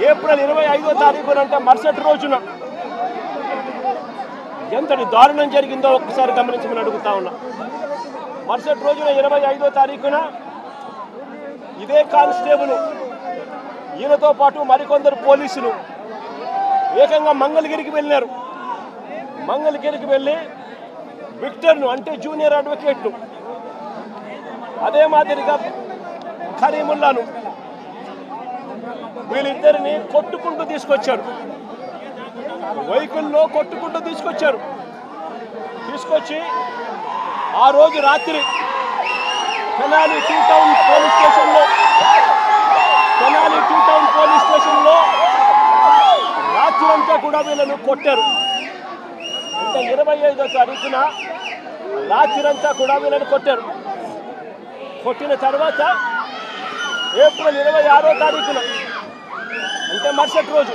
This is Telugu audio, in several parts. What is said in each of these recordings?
ఏప్రిల్ 25వ తారీఖున అంటే మరుసటి రోజున ఎంతటి దారుణం జరిగిందో ఒక్కసారి గమనించమని అడుగుతా ఉన్నా. మరుసటి రోజున 25వ తారీఖున ఇదే కానిస్టేబుల్ ఈయనతో పాటు మరికొందరు పోలీసులు ఏకంగా మంగళగిరికి వెళ్ళినారు. మంగళగిరికి వెళ్ళి విక్టర్ను అంటే జూనియర్ అడ్వకేట్ను, అదే మాదిరిగా కరీముల్లాను, వీళ్ళిద్దరిని కొట్టుకుంటూ తీసుకొచ్చారు. వెహికల్లో కొట్టుకుంటూ తీసుకొచ్చి ఆ రోజు రాత్రి తెనాలి టూ టౌన్ పోలీస్ స్టేషన్లో రాత్రి అంతా కూడా వీళ్ళను కొట్టారు. అంటే 25వ తారీఖున రాత్రంతా కూడా వీళ్ళని కొట్టారు. కొట్టిన తర్వాత ఏప్రిల్ 26వ తారీఖున అంటే మరుసటి రోజు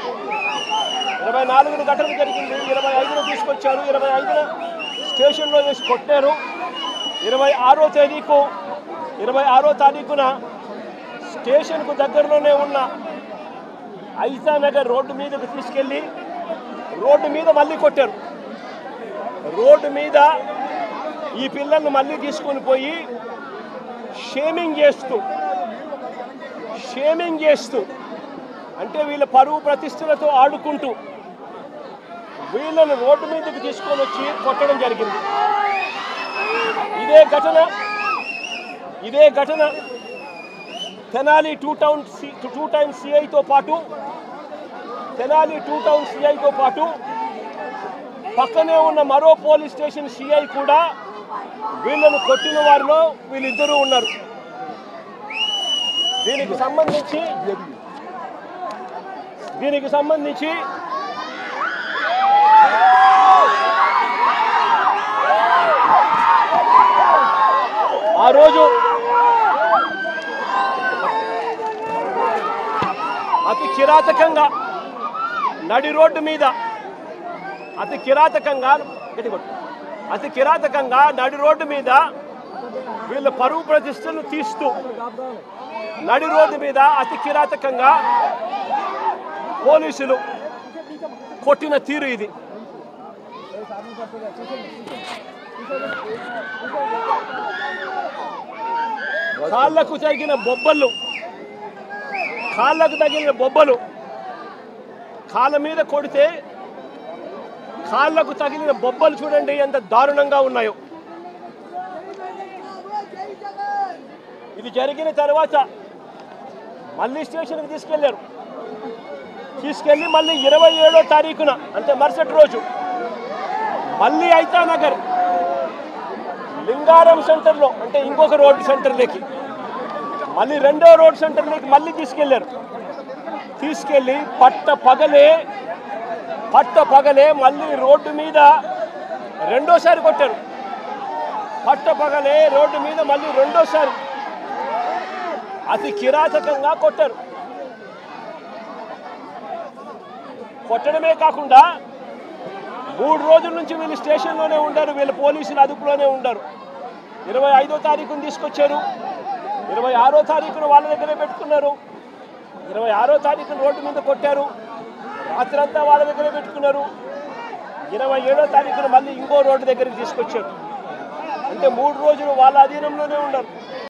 24న ఘటన జరిగింది. 25న తీసుకొచ్చారు. 25న స్టేషన్లో వేసి కొట్టారు. 26వ తారీఖున స్టేషన్కు దగ్గరలోనే ఉన్న ఐజానగర్ రోడ్డు మీదకు తీసుకెళ్ళి రోడ్డు మీద మళ్ళీ కొట్టారు. రోడ్డు మీద ఈ పిల్లల్ని మళ్ళీ తీసుకొని పోయి షేమింగ్ చేస్తూ అంటే వీళ్ళ పరువు ప్రతిష్టలతో ఆడుకుంటూ వీళ్ళను రోడ్డు మీదకి తీసుకొని వచ్చి కొట్టడం జరిగింది. ఇదే ఘటన తెనాలి టూ టౌన్ సిఐతో పాటు పక్కనే ఉన్న మరో పోలీస్ స్టేషన్ సిఐ కూడా వీళ్ళను కొట్టిన వారిలో వీళ్ళిద్దరూ ఉన్నారు. దీనికి సంబంధించి ఆ రోజు అతి కిరాతకంగా నడి రోడ్డు మీద అతి కిరాతకంగా నడి రోడ్డు మీద వీళ్ళ పరువు ప్రతిష్టలు తీస్తూ నడి రోడ్డు మీద అతి కిరాతకంగా పోలీసులు కొట్టిన తీరు ఇది. కాళ్ళకు తగిలిన బొబ్బలు కాళ్ళ మీద కొడితే కాళ్ళకు తగిలిన బొబ్బలు చూడండి ఎంత దారుణంగా ఉన్నాయో. ఇది జరిగిన తర్వాత మళ్ళీ స్టేషన్కి తీసుకెళ్ళి మళ్ళీ 27వ తారీఖున అంటే మరుసటి రోజు మళ్ళీ ఐతానగర్ లింగారం సెంటర్లో అంటే ఇంకొక రోడ్ సెంటర్లోకి మళ్ళీ రెండో రోడ్ సెంటర్లోకి మళ్ళీ తీసుకెళ్ళి పట్టపగలే మళ్ళీ రోడ్డు మీద రెండోసారి కొట్టారు. పట్టపగలే రోడ్డు మీద మళ్ళీ రెండోసారి అతి కిరాతకంగా కొట్టారు. కొట్టడమే కాకుండా 3 రోజుల నుంచి వీళ్ళు స్టేషన్లోనే ఉండారు. వీళ్ళు పోలీసులు అదుపులోనే ఉండారు. 25వ తారీఖున తీసుకొచ్చారు. 26వ తారీఖున వాళ్ళ దగ్గరే పెట్టుకున్నారు. 26వ తారీఖున రోడ్డు మీద కొట్టారు. రాత్రంతా వాళ్ళ దగ్గరే పెట్టుకున్నారు. 27వ తారీఖున మళ్ళీ ఇంకో రోడ్డు దగ్గరికి తీసుకొచ్చారు. అంటే 3 రోజులు వాళ్ళ అధీనంలోనే ఉన్నారు.